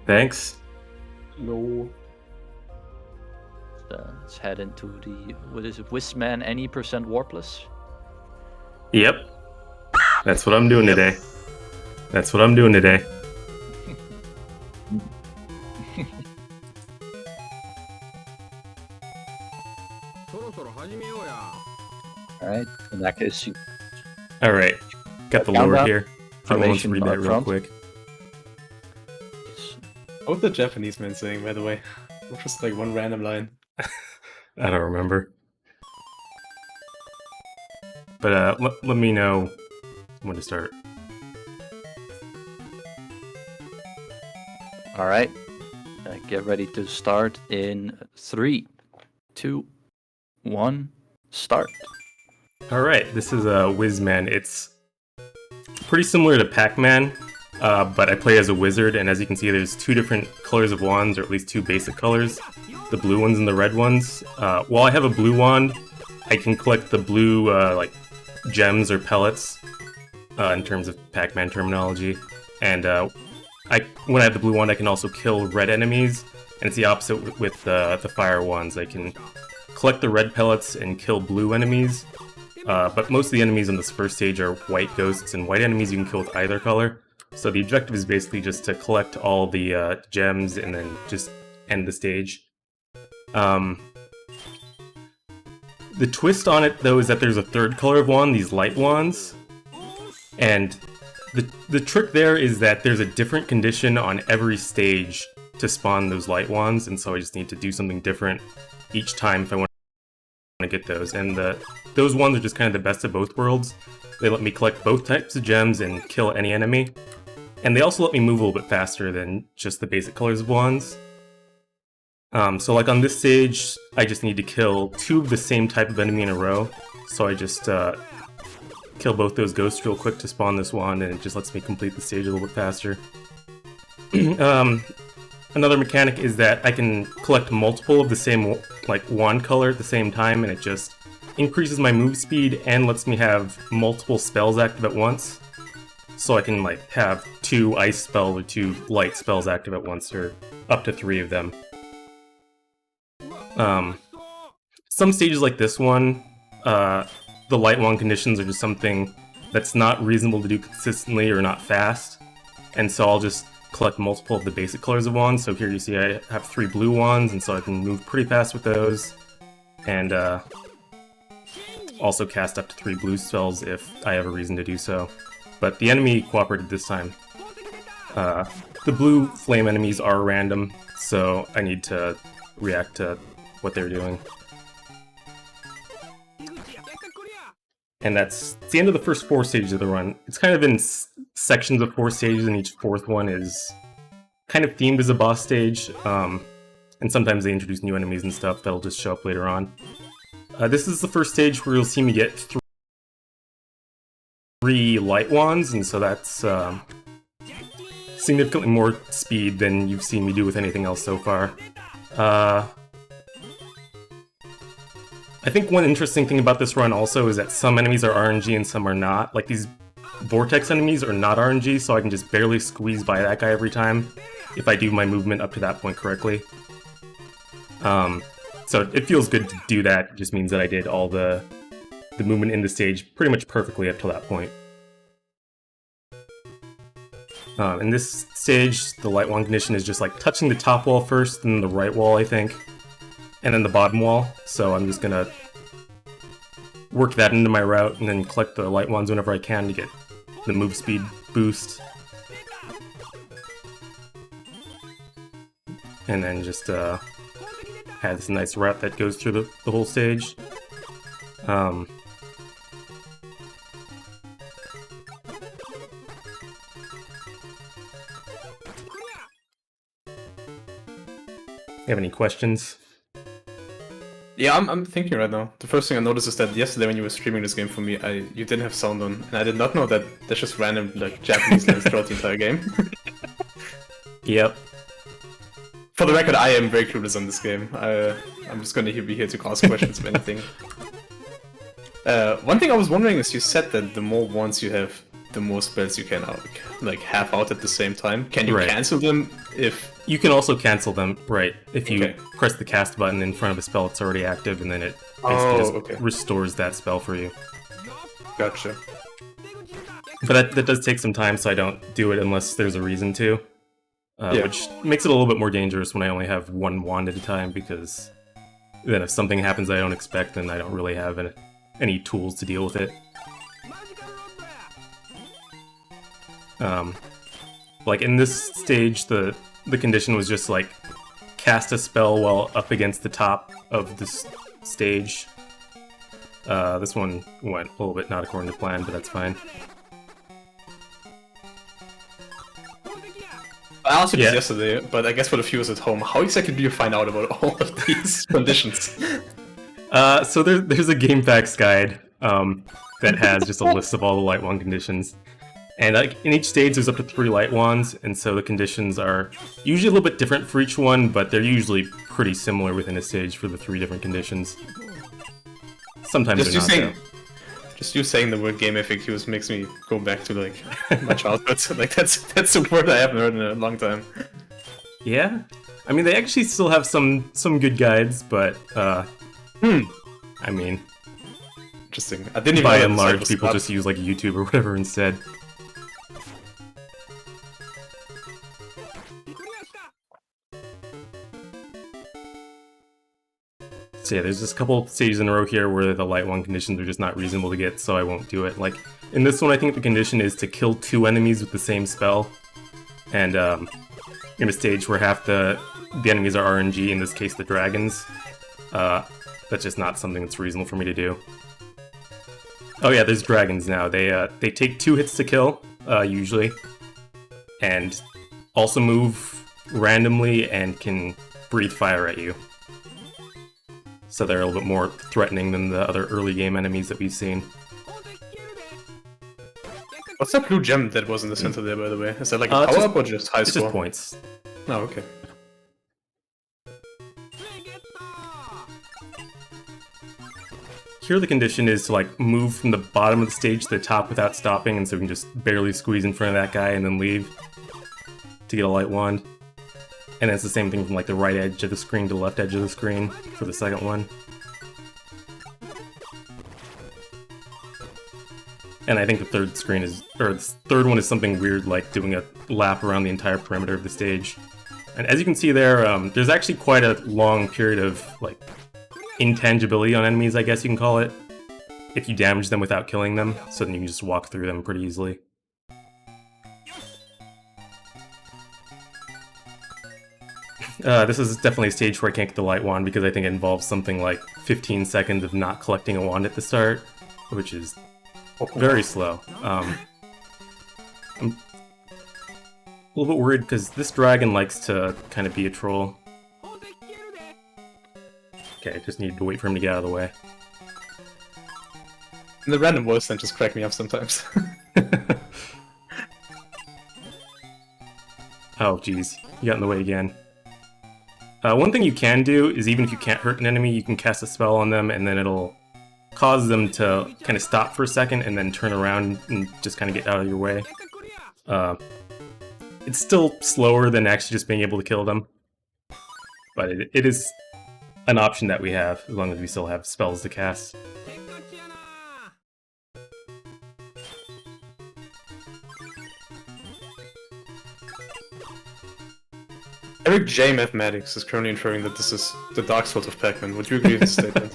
Thanks. No. Let's head into the, what is it, Wiz-Man any percent Warpless? Yep. That's what I'm doing today. That's what I'm doing today. Alright, in that case, you Alright. Got the lore here. Everyone wants to read that real front. quick. What was the Japanese man saying, by the way? It was just like one random line. I don't remember. But let me know when to start. Alright, get ready to start in 3, 2, 1, start. Alright, this is Wiz-Man. It's pretty similar to Pac-Man, but I play as a wizard, and as you can see there's two different colors of wands, or at least two basic colors. The blue ones and the red ones. While I have a blue wand, I can collect the blue like gems or pellets, in terms of Pac-Man terminology. And when I have the blue wand, I can also kill red enemies, and it's the opposite with the fire wands. I can collect the red pellets and kill blue enemies, but most of the enemies on this first stage are white ghosts, and white enemies you can kill with either color. So the objective is basically just to collect all the gems and then just end the stage. The twist on it, though, is that there's a third color of wand, these light wands. And the trick there is that there's a different condition on every stage to spawn those light wands, and so I just need to do something different each time if I want to get those. And those ones are just kind of the best of both worlds. They let me collect both types of gems and kill any enemy. And they also let me move a little bit faster than just the basic colors of wands. So like on this stage, I just need to kill two of the same type of enemy in a row. So I just kill both those ghosts real quick to spawn this wand, and it just lets me complete the stage a little bit faster. Another mechanic is that I can collect multiple of the same wand color at the same time, and it just increases my move speed and lets me have multiple spells active at once. So I can have 2 ice spells or 2 light spells active at once, or up to 3 of them. Some stages like this one, the light wand conditions are just something that's not reasonable to do consistently or not fast, and so I'll just collect multiple of the basic colors of wands. So here you see I have 3 blue wands, and so I can move pretty fast with those, and also cast up to 3 blue spells if I have a reason to do so. But the enemy cooperated this time. The blue flame enemies are random, so I need to react to what they're doing. And that's the end of the first 4 stages of the run. It's kind of in sections of 4 stages, and each 4th one is kind of themed as a boss stage. And sometimes they introduce new enemies and stuff that'll just show up later on. This is the first stage where you'll see me get 3 light wands, and so that's significantly more speed than you've seen me do with anything else so far. I think one interesting thing about this run also is that some enemies are RNG and some are not. Like these vortex enemies are not RNG, so I can just barely squeeze by that guy every time if I do my movement up to that point correctly. So it feels good to do that. It just means that I did all the movement in the stage pretty much perfectly up to that point. In this stage, the light wand condition is just touching the top wall first, then the right wall, I think, and then the bottom wall. So I'm just gonna work that into my route and then collect the light wands whenever I can to get the move speed boost. And then just have this nice route that goes through the whole stage. You have any questions? Yeah, I'm thinking right now. The first thing I noticed is that yesterday when you were streaming this game for me, you didn't have sound on, and I did not know that there's just random Japanese lines throughout the entire game. Yep. For the record, I am very clueless on this game. I'm just gonna be here to ask questions of anything. One thing I was wondering is you said that the more wands you have, the most spells you can like have out at the same time. Can you Right. cancel them if... You can also cancel them, right, if you Okay. press the cast button in front of a spell that's already active, and then it basically Oh, just okay. restores that spell for you. Gotcha. But that does take some time, so I don't do it unless there's a reason to. Yeah. Which makes it a little bit more dangerous when I only have one wand at a time, because then if something happens I don't expect, then I don't really have any tools to deal with it. Like in this stage, the condition was just like cast a spell while up against the top of this stage. This one went a little bit not according to plan, but that's fine. I asked you this yesterday, but I guess for the viewers at home, how exactly do you find out about all of these conditions? So there's a game facts guide that has just a list of all the light wand conditions. And like in each stage there's up to 3 light wands, and so the conditions are usually a little bit different for each one, but they're usually pretty similar within a stage for the 3 different conditions. Sometimes they're not, though. Just you saying the word game FAQs makes me go back to like my childhood. Like that's a word I haven't heard in a long time. Yeah? I mean, they actually still have some good guides, but I mean, Interesting. I didn't even by know and that site large was people up. just use like YouTube or whatever instead. So yeah, there's just a couple stages in a row here where the light wand conditions are just not reasonable to get, so I won't do it. Like, in this one, I think the condition is to kill 2 enemies with the same spell. And, in a stage where half the enemies are RNG, in this case the dragons, that's just not something that's reasonable for me to do. Oh yeah, there's dragons now. They take 2 hits to kill, usually. And also move randomly and can breathe fire at you. So they're a little bit more threatening than the other early game enemies that we've seen. What's that blue gem that was in the center there, by the way? Is that like a It's power-up or just high It's score? just points. Oh, okay. Here the condition is to like move from the bottom of the stage to the top without stopping, and so we can just barely squeeze in front of that guy and then leave to get a light wand. And it's the same thing from like the right edge of the screen to the left edge of the screen for the second one. And I think the third screen is, or the third one is something weird like doing a lap around the entire perimeter of the stage. And as you can see there, there's actually quite a long period of like intangibility on enemies, I guess you can call it, if you damage them without killing them, so then you can just walk through them pretty easily. This is definitely a stage where I can't get the light wand because I think it involves something like 15 seconds of not collecting a wand at the start, which is very slow. I'm a little bit worried because this dragon likes to kind of be a troll. Okay, I just need to wait for him to get out of the way. And the random voice then just crack me up sometimes. Oh, jeez. You got in the way again. One thing you can do is even if you can't hurt an enemy, you can cast a spell on them, and then it'll cause them to kind of stop for a second and then turn around and just kind of get out of your way. It's still slower than actually just being able to kill them, but it is an option that we have, as long as we still have spells to cast. Eric J. Mathematics is currently inferring that this is the Dark Souls of Pac-Man. Would you agree with this statement?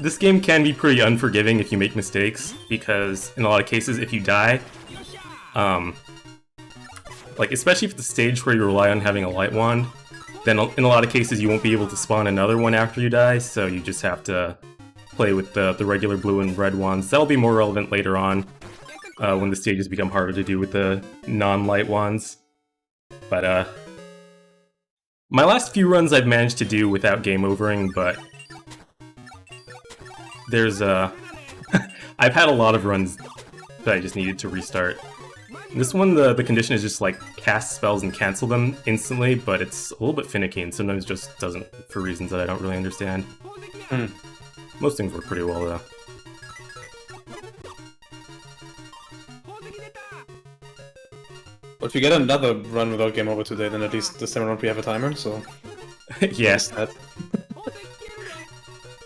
This game can be pretty unforgiving if you make mistakes, because in a lot of cases, if you die, like especially if it's a stage where you rely on having a light wand, then in a lot of cases you won't be able to spawn another one after you die, so you just have to play with the regular blue and red wands. That'll be more relevant later on, when the stages become harder to do with the non-light wands. But, my last few runs I've managed to do without game overing, but there's I've had a lot of runs that I just needed to restart. This one, the condition is just like cast spells and cancel them instantly, but it's a little bit finicky and sometimes just doesn't for reasons that I don't really understand. Most things work pretty well though. But if we get another run without game over today, then at least this time around we have a timer, so... Yes. That.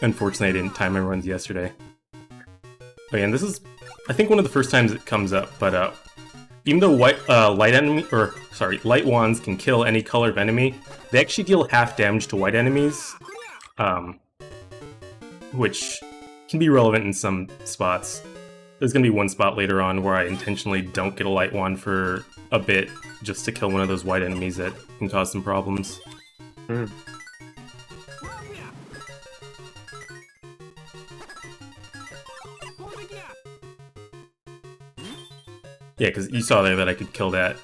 Unfortunately, I didn't time my runs yesterday. Oh yeah, and this is, I think, one of the first times it comes up, but even though light wands can kill any color of enemy, they actually deal half damage to white enemies, which can be relevant in some spots. There's gonna be one spot later on where I intentionally don't get a light wand for a bit, just to kill one of those white enemies that can cause some problems. Mm. Yeah, because you saw there that I could kill that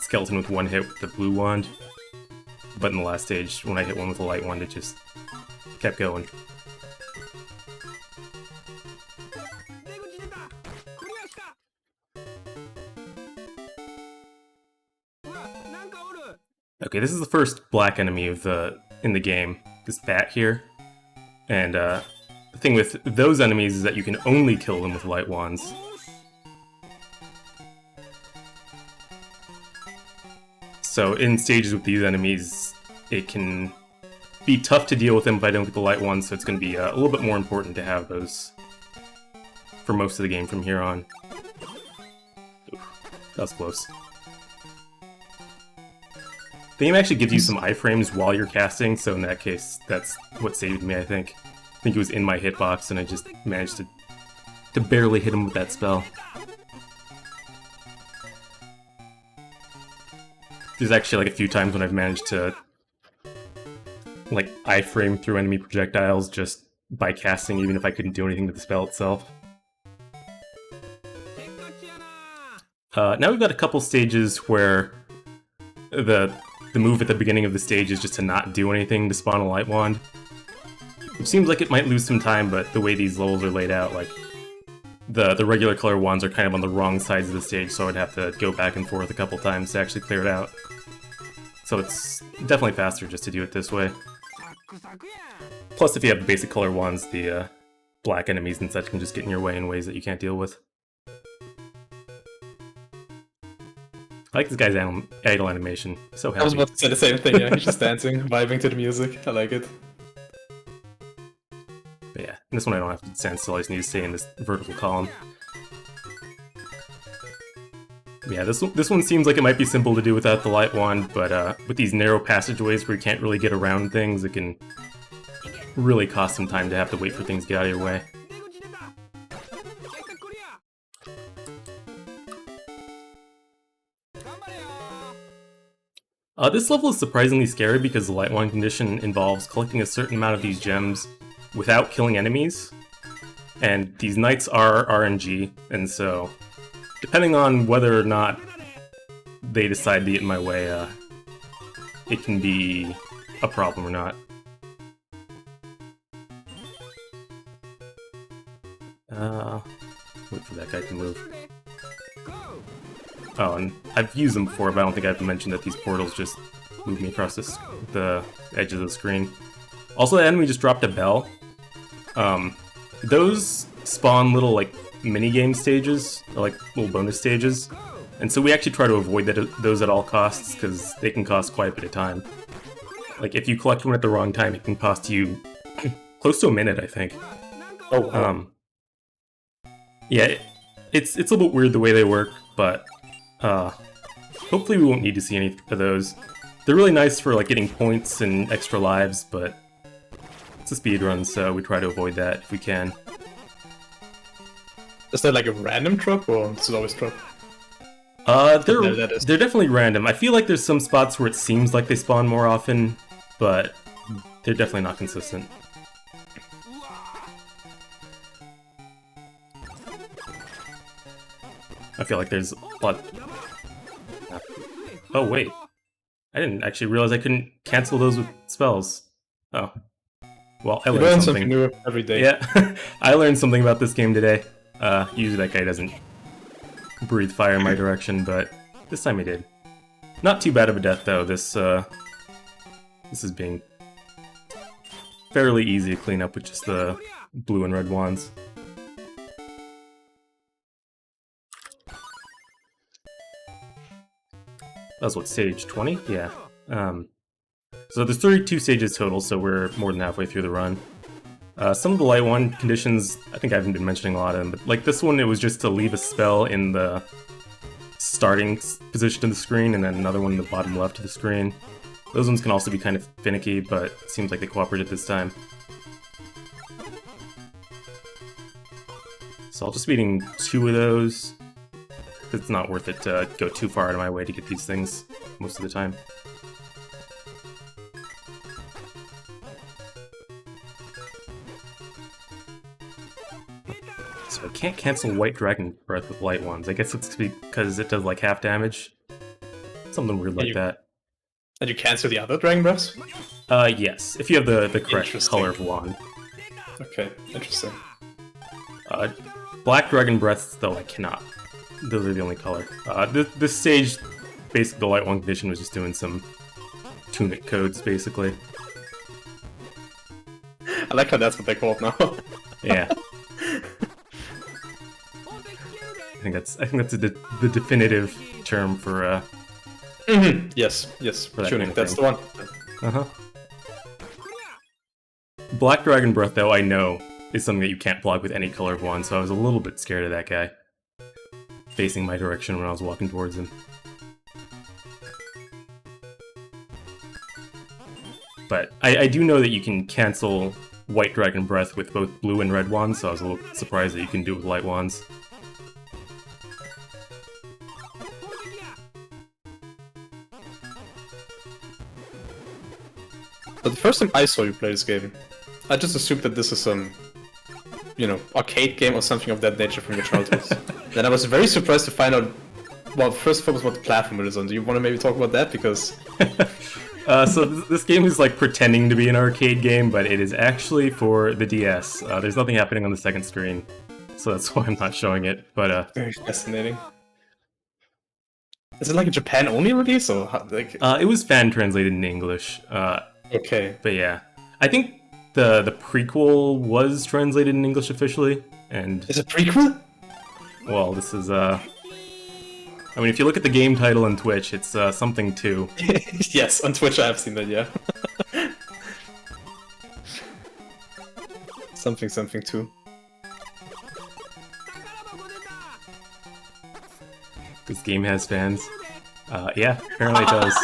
skeleton with one hit with the blue wand, but in the last stage, when I hit one with a light wand, it just kept going. Okay, this is the first black enemy of in the game, this bat here. And the thing with those enemies is that you can only kill them with light wands. So in stages with these enemies, it can be tough to deal with them if I don't get the light wands, so it's going to be a little bit more important to have those for most of the game from here on. Oof, that was close. The game actually gives you some iframes while you're casting, so in that case, that's what saved me, I think. I think it was in my hitbox, and I just managed to barely hit him with that spell. There's actually like a few times when I've managed to like iframe through enemy projectiles just by casting, even if I couldn't do anything to the spell itself. Now we've got a couple stages where the move at the beginning of the stage is just to not do anything to spawn a light wand. Which seems like it might lose some time, but the way these levels are laid out, like, the regular color wands are kind of on the wrong sides of the stage, so I'd have to go back and forth a couple times to actually clear it out. So it's definitely faster just to do it this way. Plus, if you have the basic color wands, the black enemies and such can just get in your way in ways that you can't deal with. I like this guy's idle animation. So happy. I was about to say the same thing, yeah. He's just dancing, vibing to the music. I like it. But yeah, in this one I don't have to stand still, I just need to stay in this vertical column. Yeah, this one seems like it might be simple to do without the light wand, but with these narrow passageways where you can't really get around things, it can really cost some time to have to wait for things to get out of your way. This level is surprisingly scary because the light wand condition involves collecting a certain amount of these gems without killing enemies, and these knights are RNG, and so depending on whether or not they decide to get in my way, it can be a problem or not. Wait for that guy to move. Oh, and I've used them before, but I don't think I have to mention that these portals just move me across the edge of the screen. Also, the enemy just dropped a bell. Those spawn little, like, mini-game stages, or, like, little bonus stages. And so we actually try to avoid those at all costs, because they can cost quite a bit of time. Like, if you collect one at the wrong time, it can cost you close to a minute, I think. Oh, yeah, it's a little bit weird the way they work, but hopefully we won't need to see any of those. They're really nice for like getting points and extra lives, but it's a speedrun, so we try to avoid that if we can. is that like a random drop, or is it always drop? They're definitely random. I feel like there's some spots where it seems like they spawn more often, but they're definitely not consistent. I feel like there's a lot... Oh, wait. I didn't actually realize I couldn't cancel those with spells. Oh. Well, I learned something new every day. Yeah, I learned something about this game today. Usually that guy doesn't breathe fire in my direction, but this time he did. Not too bad of a death, though. This is being fairly easy to clean up with just the blue and red wands. was what, stage 20? Yeah. So there's 32 stages total, so we're more than halfway through the run. Some of the light one conditions, I think I haven't been mentioning a lot of them, but like this one, it was just to leave a spell in the starting position of the screen, and then another one in the bottom left of the screen. Those ones can also be kind of finicky, but it seems like they cooperated this time. So I'll just be eating 2 of those. It's not worth it to go too far out of my way to get these things most of the time. So I can't cancel White Dragon Breath with light ones. I guess it's because it does like half damage. Something weird like that. And you cancel the other Dragon Breaths? Yes, if you have the correct color of wand. Okay, interesting. Black Dragon Breaths, though, I cannot. Those are the only color. This stage, basically the light one condition was just doing some tunic codes, basically. I like how that's what they call it now. Yeah. I think that's the definitive term for Yes, for that tunic, kind of that's the one. Black Dragon Breath, though, I know is something that you can't block with any color of wand, so I was a little bit scared of that guy facing my direction when I was walking towards him. But I do know that you can cancel White Dragon Breath with both blue and red wands, so I was a little surprised that you can do it with light wands. But the first time I saw you play this game, I just assumed that this is some, you know, arcade game or something of that nature from your childhood. Then I was very surprised to find out, well, first of all, what the platform it is on. Do you want to maybe talk about that? Because... So this game is like pretending to be an arcade game, but it is actually for the DS. There's nothing happening on the second screen, so that's why I'm not showing it, but very fascinating. Is it like a Japan-only release, or how, like... it was fan-translated in English. Okay. But yeah. I think the prequel was translated in English officially, and... Is it a prequel? Well, this is, I mean, if you look at the game title on Twitch, it's, something 2. Yes, on Twitch I have seen that, yeah. something 2. This game has fans. Yeah, apparently it does.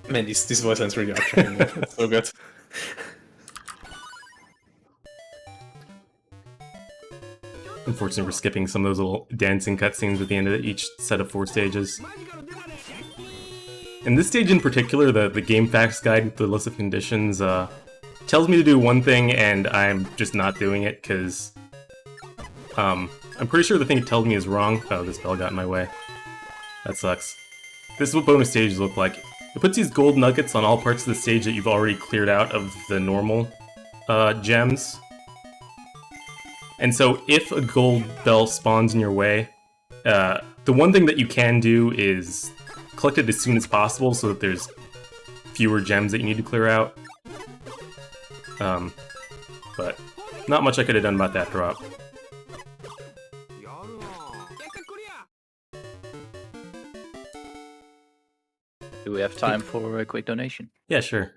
Man, these voice lines really are trying. It's so good. Unfortunately, we're skipping some of those little dancing cutscenes at the end of each set of 4 stages. In this stage in particular, the game facts guide with the list of conditions tells me to do one thing, and I'm just not doing it, because I'm pretty sure the thing it tells me is wrong. Oh, this bell got in my way. That sucks. This is what bonus stages look like. It puts these gold nuggets on all parts of the stage that you've already cleared out of the normal gems. And so if a gold bell spawns in your way, the one thing that you can do is collect it as soon as possible so that there's fewer gems that you need to clear out. But not much I could have done about that drop. Do we have time for a quick donation? Yeah, sure.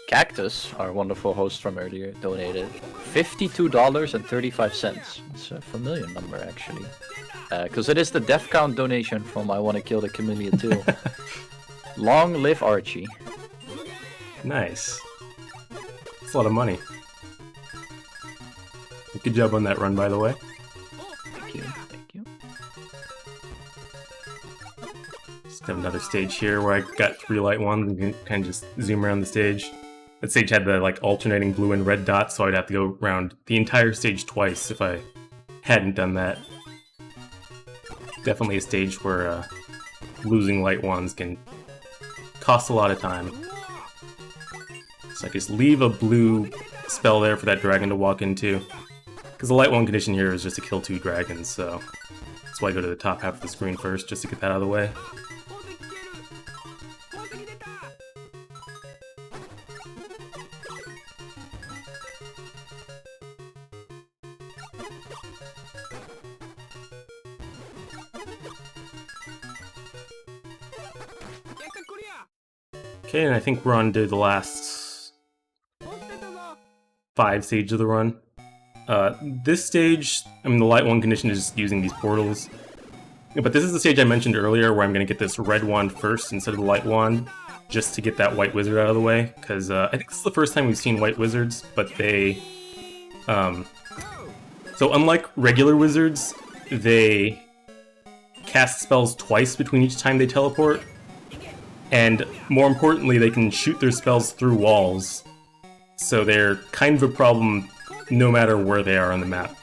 Cactus, our wonderful host from earlier, donated $52.35. It's a familiar number, actually. Because it is the death count donation from I Want to Kill the Chameleon 2. Long live Archie. Nice. That's a lot of money. Good job on that run, by the way. Thank you, thank you. Just have another stage here where I got 3 light ones and can kind of just zoom around the stage. That stage had the like alternating blue and red dots, so I'd have to go around the entire stage twice if I hadn't done that. Definitely a stage where losing light wands can cost a lot of time. So I just leave a blue spell there for that dragon to walk into. Because the light wand condition here is just to kill 2 dragons, so that's why I go to the top half of the screen first, just to get that out of the way. Okay, and I think we're on to the last 5 stages of the run. This stage, I mean, the light one condition is just using these portals. But this is the stage I mentioned earlier where I'm going to get this red wand first instead of the light wand, just to get that white wizard out of the way, because I think this is the first time we've seen white wizards, but they... So unlike regular wizards, they cast spells twice between each time they teleport, and more importantly, they can shoot their spells through walls, so they're kind of a problem no matter where they are on the map.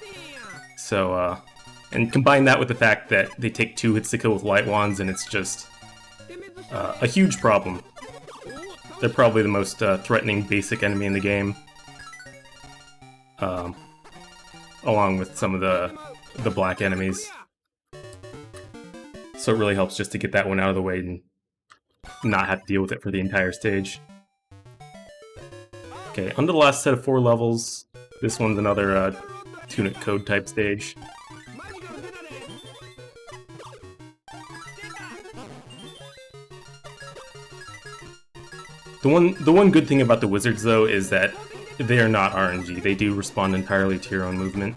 So, and combine that with the fact that they take 2 hits to kill with light wands, and it's just a huge problem. They're probably the most threatening basic enemy in the game, along with some of the black enemies. So it really helps just to get that one out of the way and not have to deal with it for the entire stage. Okay, on to the last set of 4 levels. This one's another Tunic Code type stage. The one good thing about the wizards, though, is that they are not RNG. They do respond entirely to your own movement.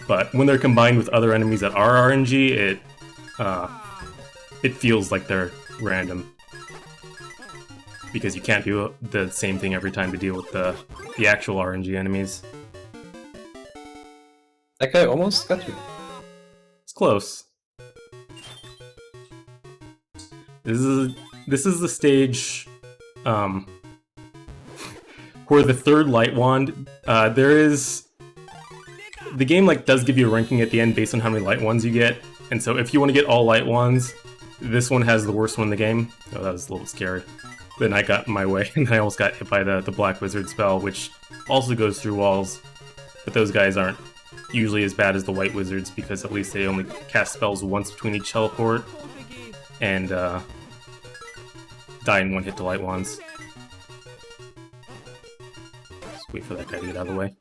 But when they're combined with other enemies that are RNG, it feels like they're random. Because you can't do the same thing every time to deal with the actual RNG enemies. That guy almost got you. It's close. This is the stage where the third light wand, the game does give you a ranking at the end based on how many light wands you get, and so if you want to get all light wands, this one has the worst one in the game. Oh, that was a little scary. Then I got in my way, and I almost got hit by the Black Wizard spell, which also goes through walls, but those guys aren't usually as bad as the White Wizards, because at least they only cast spells once between each teleport, and die in 1 hit to light wands. Just wait for that guy to get out of the way.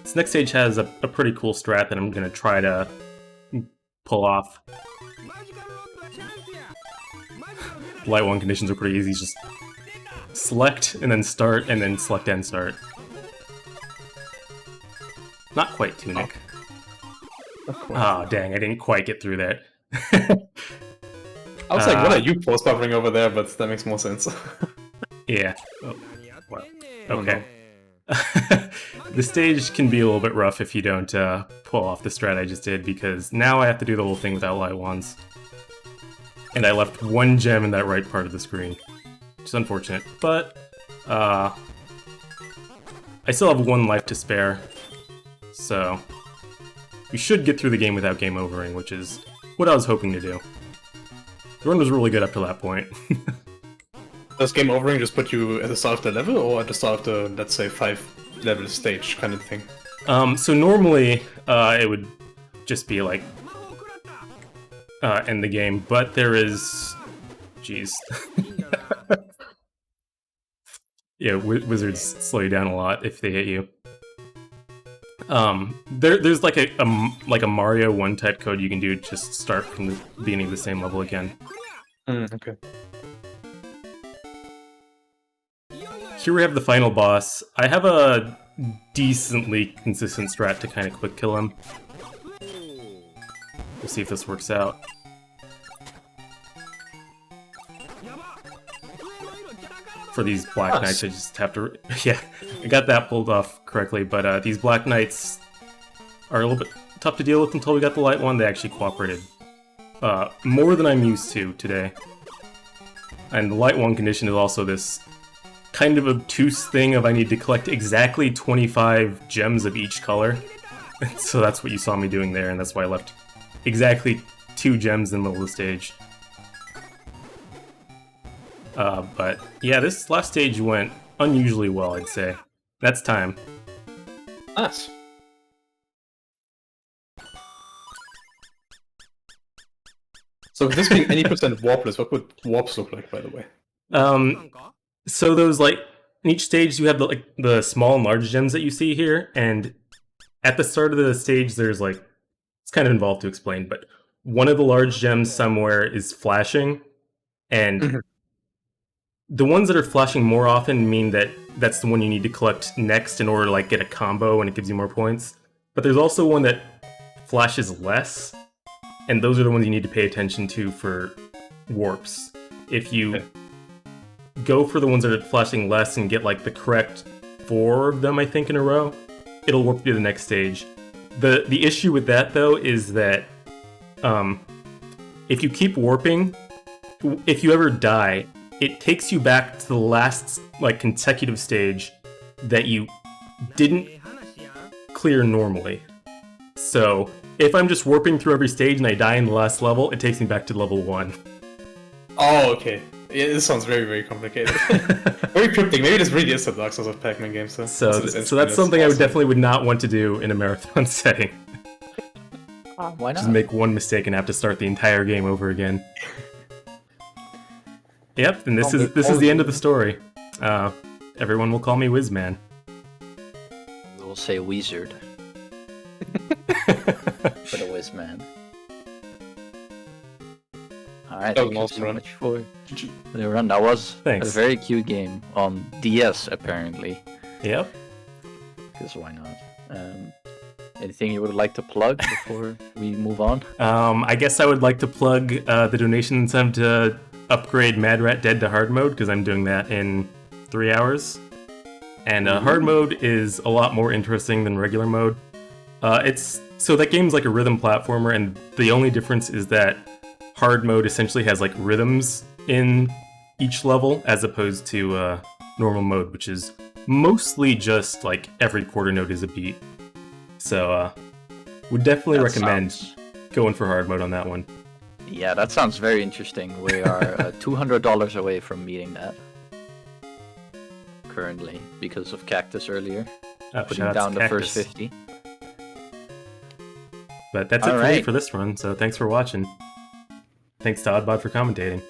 This next stage has a pretty cool strat that I'm going to try to pull off. Light wand conditions are pretty easy, just select and then start, and then select and start. Not quite Tunic. Oh, dang, I didn't quite get through that. I was like, what are you post buffering over there? But that makes more sense. Yeah. Oh, well, okay. The stage can be a little bit rough if you don't pull off the strat I just did, because now I have to do the whole thing without light wands. And I left 1 gem in that right part of the screen, which is unfortunate, but I still have 1 life to spare, so we should get through the game without game overing, which is what I was hoping to do. The run was really good up to that point. Does game overing just put you at the start of the level, or at the start of the, let's say, 5-level stage kind of thing? So normally it would just be like end the game, but there is... Jeez. Yeah, wizards slow you down a lot if they hit you. There's like a Mario 1 type code you can do, just start from the beginning of the same level again. Okay. Here we have the final boss. I have a decently consistent strat to kind of quick kill him. We'll see if this works out. For these Black Knights, I just have to... Yeah, I got that pulled off correctly, but these Black Knights are a little bit tough to deal with until we got the light one. They actually cooperated more than I'm used to today. And the light one condition is also this kind of obtuse thing of I need to collect exactly 25 gems of each color. So that's what you saw me doing there, and that's why I left exactly 2 gems in the middle of the stage. But yeah, this last stage went unusually well, I'd say. That's time. Nice. So with this being any percent warpless, what would warps look like, by the way? So those, in each stage you have the small and large gems that you see here, and at the start of the stage there's it's kind of involved to explain, but one of the large gems somewhere is flashing, and the ones that are flashing more often mean that that's the one you need to collect next in order to like get a combo and it gives you more points. But there's also one that flashes less, and those are the ones you need to pay attention to for warps. If you go for the ones that are flashing less and get like the correct 4 of them, I think, in a row, it'll warp you to the next stage. The issue with that though is that if you keep warping, if you ever die, it takes you back to the last like consecutive stage that you didn't clear normally. So if I'm just warping through every stage and I die in the last level, it takes me back to level 1. Oh, okay. Yeah, this sounds very, very complicated. Very cryptic. Maybe this really is the Dark Souls of Pac-Man games. So that's something I would not want to do in a marathon setting. Why not? Just make one mistake and have to start the entire game over again. Yep, and this is the end of the story. Everyone will call me Wiz-Man. We'll say Wizard. For the Wiz-Man. Alright, thank you so much for the run. That was a very cute game on DS, apparently. Yep. Because why not? Anything you would like to plug before we move on? I guess I would like to plug the donation incentive to upgrade Mad Rat Dead to hard mode, because I'm doing that in 3 hours. And hard mode is a lot more interesting than regular mode. So that game's like a rhythm platformer, and the only difference is that hard mode essentially has like rhythms in each level, as opposed to normal mode, which is mostly just like every quarter note is a beat. So would definitely recommend going for hard mode on that one. Yeah, that sounds very interesting. We are $200 away from meeting that currently because of Cactus earlier. Putting down the first 50. But that's it for me for this run, so thanks for watching. Thanks to Oddbot for commentating.